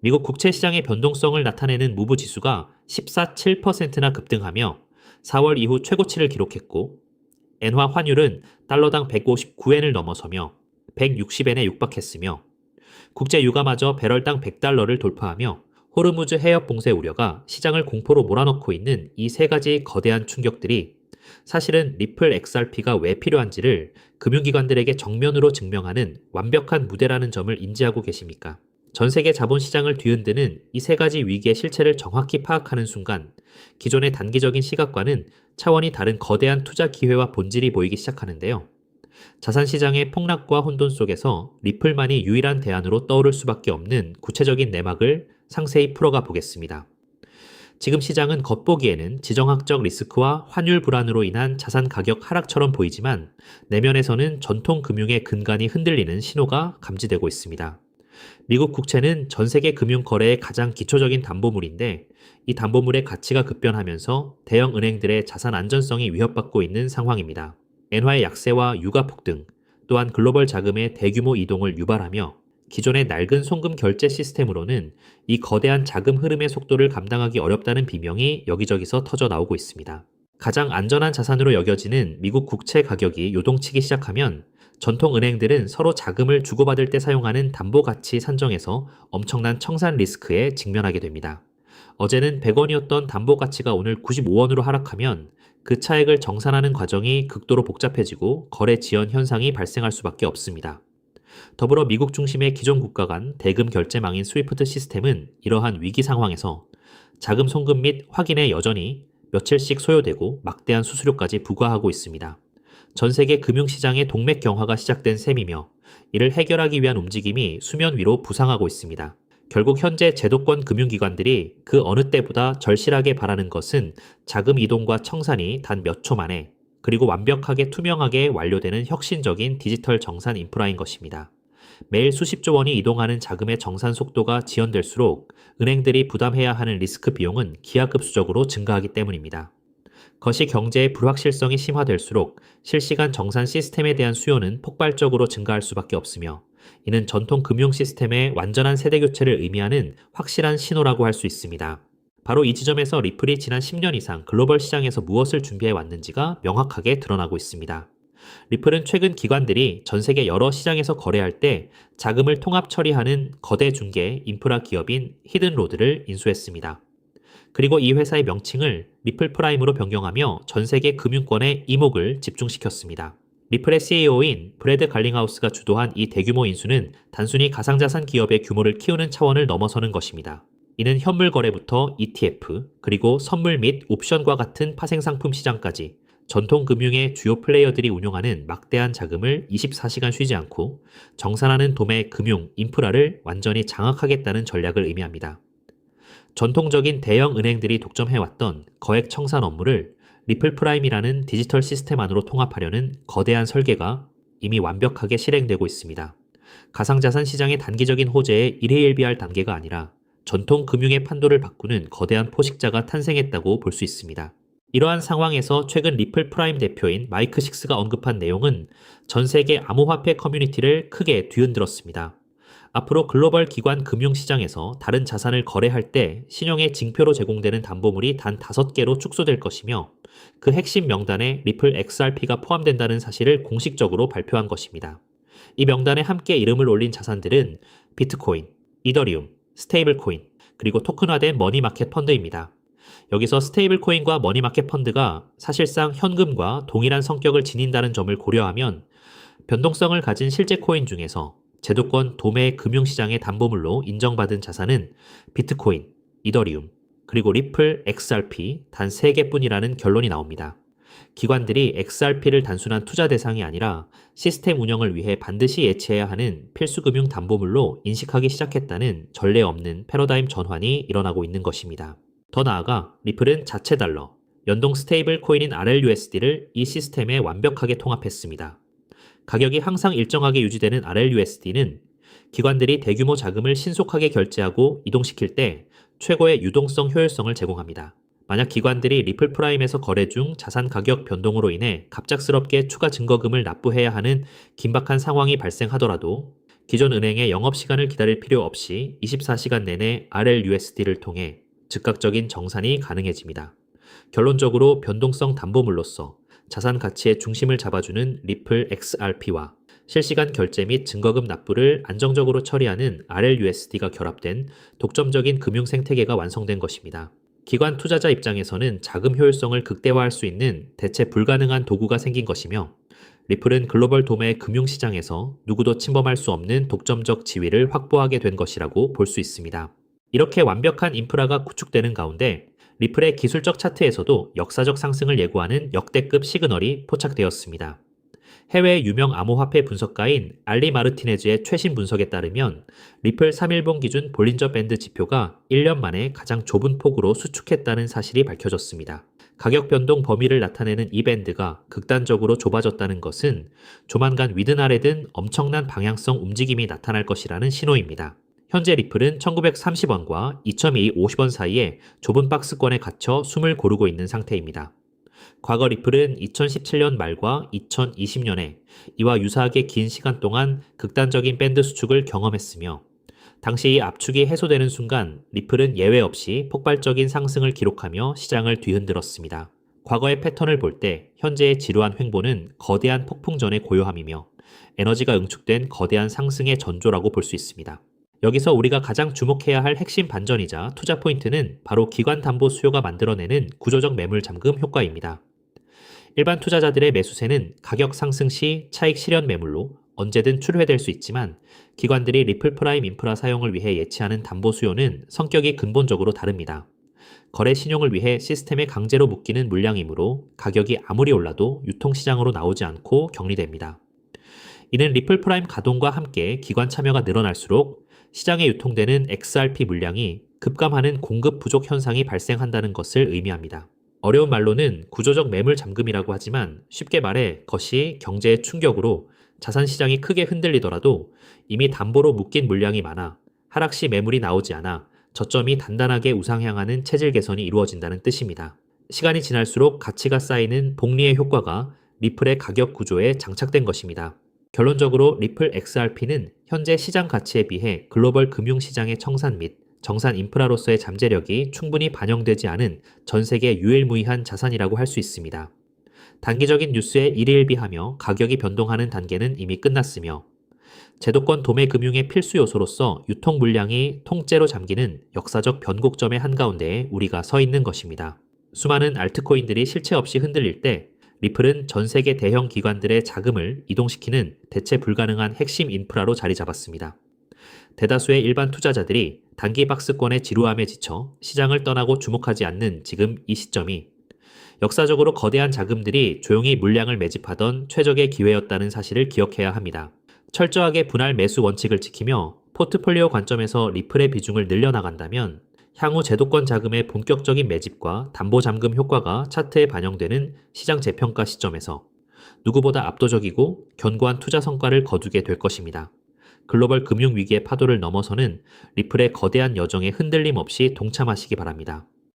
미국 국채 시장의 변동성을 나타내는 무브 지수가 14.7%나 급등하며 4월 이후 최고치를 기록했고, 엔화 환율은 달러당 159엔을 넘어서며 160엔에 육박했으며, 국제 유가마저 배럴당 100달러를 돌파하며 호르무즈 해협 봉쇄 우려가 시장을 공포로 몰아넣고 있는 이 세 가지 거대한 충격들이 사실은 리플 XRP가 왜 필요한지를 금융기관들에게 정면으로 증명하는 완벽한 무대라는 점을 인지하고 계십니까? 전 세계 자본시장을 뒤흔드는 이 세 가지 위기의 실체를 정확히 파악하는 순간 기존의 단기적인 시각과는 차원이 다른 거대한 투자 기회와 본질이 보이기 시작하는데요. 자산시장의 폭락과 혼돈 속에서 리플만이 유일한 대안으로 떠오를 수밖에 없는 구체적인 내막을 상세히 풀어가 보겠습니다. 지금 시장은 겉보기에는 지정학적 리스크와 환율 불안으로 인한 자산 가격 하락처럼 보이지만 내면에서는 전통 금융의 근간이 흔들리는 신호가 감지되고 있습니다. 미국 국채는 전 세계 금융 거래의 가장 기초적인 담보물인데 이 담보물의 가치가 급변하면서 대형 은행들의 자산 안전성이 위협받고 있는 상황입니다. 엔화의 약세와 유가 폭등, 또한 글로벌 자금의 대규모 이동을 유발하며 기존의 낡은 송금 결제 시스템으로는 이 거대한 자금 흐름의 속도를 감당하기 어렵다는 비명이 여기저기서 터져 나오고 있습니다. 가장 안전한 자산으로 여겨지는 미국 국채 가격이 요동치기 시작하면 전통 은행들은 서로 자금을 주고받을 때 사용하는 담보 가치 산정에서 엄청난 청산 리스크에 직면하게 됩니다. 어제는 100원이었던 담보 가치가 오늘 95원으로 하락하면 그 차액을 정산하는 과정이 극도로 복잡해지고 거래 지연 현상이 발생할 수밖에 없습니다. 더불어 미국 중심의 기존 국가 간 대금 결제망인 스위프트 시스템은 이러한 위기 상황에서 자금 송금 및 확인에 여전히 며칠씩 소요되고 막대한 수수료까지 부과하고 있습니다. 전 세계 금융시장의 동맥 경화가 시작된 셈이며 이를 해결하기 위한 움직임이 수면 위로 부상하고 있습니다. 결국 현재 제도권 금융기관들이 그 어느 때보다 절실하게 바라는 것은 자금 이동과 청산이 단 몇 초 만에 그리고 완벽하게 투명하게 완료되는 혁신적인 디지털 정산 인프라인 것입니다. 매일 수십조 원이 이동하는 자금의 정산 속도가 지연될수록 은행들이 부담해야 하는 리스크 비용은 기하급수적으로 증가하기 때문입니다. 거시 경제의 불확실성이 심화될수록 실시간 정산 시스템에 대한 수요는 폭발적으로 증가할 수밖에 없으며 이는 전통 금융 시스템의 완전한 세대 교체를 의미하는 확실한 신호라고 할 수 있습니다. 바로 이 지점에서 리플이 지난 10년 이상 글로벌 시장에서 무엇을 준비해 왔는지가 명확하게 드러나고 있습니다. 리플은 최근 기관들이 전 세계 여러 시장에서 거래할 때 자금을 통합 처리하는 거대 중개 인프라 기업인 히든로드를 인수했습니다. 그리고 이 회사의 명칭을 리플 프라임으로 변경하며 전 세계 금융권의 이목을 집중시켰습니다. 리플의 CEO인 브래드 갈링하우스가 주도한 이 대규모 인수는 단순히 가상자산 기업의 규모를 키우는 차원을 넘어서는 것입니다. 이는 현물 거래부터 ETF, 그리고 선물 및 옵션과 같은 파생상품 시장까지 전통 금융의 주요 플레이어들이 운용하는 막대한 자금을 24시간 쉬지 않고 정산하는 도매 금융 인프라를 완전히 장악하겠다는 전략을 의미합니다. 전통적인 대형 은행들이 독점해왔던 거액 청산 업무를 리플 프라임이라는 디지털 시스템 안으로 통합하려는 거대한 설계가 이미 완벽하게 실행되고 있습니다. 가상자산 시장의 단기적인 호재에 일희일비할 단계가 아니라 전통 금융의 판도를 바꾸는 거대한 포식자가 탄생했다고 볼 수 있습니다. 이러한 상황에서 최근 리플 프라임 대표인 마이크 식스가 언급한 내용은 전 세계 암호화폐 커뮤니티를 크게 뒤흔들었습니다. 앞으로 글로벌 기관 금융시장에서 다른 자산을 거래할 때 신용의 징표로 제공되는 담보물이 단 5개로 축소될 것이며 그 핵심 명단에 리플 XRP가 포함된다는 사실을 공식적으로 발표한 것입니다. 이 명단에 함께 이름을 올린 자산들은 비트코인, 이더리움, 스테이블 코인, 그리고 토큰화된 머니마켓 펀드입니다. 여기서 스테이블 코인과 머니마켓 펀드가 사실상 현금과 동일한 성격을 지닌다는 점을 고려하면 변동성을 가진 실제 코인 중에서 제도권 도매 금융시장의 담보물로 인정받은 자산은 비트코인, 이더리움, 그리고 리플 XRP 단 3개뿐이라는 결론이 나옵니다. 기관들이 XRP를 단순한 투자 대상이 아니라 시스템 운영을 위해 반드시 예치해야 하는 필수금융 담보물로 인식하기 시작했다는 전례 없는 패러다임 전환이 일어나고 있는 것입니다. 더 나아가 리플은 자체 달러, 연동 스테이블 코인인 RLUSD를 이 시스템에 완벽하게 통합했습니다. 가격이 항상 일정하게 유지되는 RLUSD는 기관들이 대규모 자금을 신속하게 결제하고 이동시킬 때 최고의 유동성 효율성을 제공합니다. 만약 기관들이 리플 프라임에서 거래 중 자산 가격 변동으로 인해 갑작스럽게 추가 증거금을 납부해야 하는 긴박한 상황이 발생하더라도 기존 은행의 영업시간을 기다릴 필요 없이 24시간 내내 RLUSD를 통해 즉각적인 정산이 가능해집니다. 결론적으로 변동성 담보물로서 자산 가치의 중심을 잡아주는 리플 XRP와 실시간 결제 및 증거금 납부를 안정적으로 처리하는 RLUSD가 결합된 독점적인 금융 생태계가 완성된 것입니다. 기관 투자자 입장에서는 자금 효율성을 극대화할 수 있는 대체 불가능한 도구가 생긴 것이며, 리플은 글로벌 도매 금융시장에서 누구도 침범할 수 없는 독점적 지위를 확보하게 된 것이라고 볼 수 있습니다. 이렇게 완벽한 인프라가 구축되는 가운데 리플의 기술적 차트에서도 역사적 상승을 예고하는 역대급 시그널이 포착되었습니다. 해외 유명 암호화폐 분석가인 알리 마르티네즈의 최신 분석에 따르면 리플 3일봉 기준 볼린저 밴드 지표가 1년 만에 가장 좁은 폭으로 수축했다는 사실이 밝혀졌습니다. 가격 변동 범위를 나타내는 이 밴드가 극단적으로 좁아졌다는 것은 조만간 위든 아래든 엄청난 방향성 움직임이 나타날 것이라는 신호입니다. 현재 리플은 1930원과 2250원 사이에 좁은 박스권에 갇혀 숨을 고르고 있는 상태입니다. 과거 리플은 2017년 말과 2020년에 이와 유사하게 긴 시간 동안 극단적인 밴드 수축을 경험했으며, 당시 이 압축이 해소되는 순간 리플은 예외 없이 폭발적인 상승을 기록하며 시장을 뒤흔들었습니다. 과거의 패턴을 볼 때 현재의 지루한 횡보는 거대한 폭풍전의 고요함이며 에너지가 응축된 거대한 상승의 전조라고 볼 수 있습니다. 여기서 우리가 가장 주목해야 할 핵심 반전이자 투자 포인트는 바로 기관 담보 수요가 만들어내는 구조적 매물 잠금 효과입니다. 일반 투자자들의 매수세는 가격 상승 시 차익 실현 매물로 언제든 출회될 수 있지만, 기관들이 리플 프라임 인프라 사용을 위해 예치하는 담보 수요는 성격이 근본적으로 다릅니다. 거래 신용을 위해 시스템에 강제로 묶이는 물량이므로 가격이 아무리 올라도 유통시장으로 나오지 않고 격리됩니다. 이는 리플 프라임 가동과 함께 기관 참여가 늘어날수록 시장에 유통되는 XRP 물량이 급감하는 공급 부족 현상이 발생한다는 것을 의미합니다. 어려운 말로는 구조적 매물 잠금이라고 하지만, 쉽게 말해 그것이 경제의 충격으로 자산 시장이 크게 흔들리더라도 이미 담보로 묶인 물량이 많아 하락 시 매물이 나오지 않아 저점이 단단하게 우상향하는 체질 개선이 이루어진다는 뜻입니다. 시간이 지날수록 가치가 쌓이는 복리의 효과가 리플의 가격 구조에 장착된 것입니다. 결론적으로 리플 XRP는 현재 시장 가치에 비해 글로벌 금융시장의 청산 및 정산 인프라로서의 잠재력이 충분히 반영되지 않은 전 세계 유일무이한 자산이라고 할 수 있습니다. 단기적인 뉴스에 일희일비하며 가격이 변동하는 단계는 이미 끝났으며, 제도권 도매 금융의 필수 요소로서 유통 물량이 통째로 잠기는 역사적 변곡점의 한가운데에 우리가 서 있는 것입니다. 수많은 알트코인들이 실체 없이 흔들릴 때 리플은 전 세계 대형 기관들의 자금을 이동시키는 대체 불가능한 핵심 인프라로 자리 잡았습니다. 대다수의 일반 투자자들이 단기 박스권의 지루함에 지쳐 시장을 떠나고 주목하지 않는 지금 이 시점이 역사적으로 거대한 자금들이 조용히 물량을 매집하던 최적의 기회였다는 사실을 기억해야 합니다. 철저하게 분할 매수 원칙을 지키며 포트폴리오 관점에서 리플의 비중을 늘려나간다면 향후 제도권 자금의 본격적인 매집과 담보 잠금 효과가 차트에 반영되는 시장 재평가 시점에서 누구보다 압도적이고 견고한 투자 성과를 거두게 될 것입니다. 글로벌 금융위기의 파도를 넘어서는 리플의 거대한 여정에 흔들림 없이 동참하시기 바랍니다.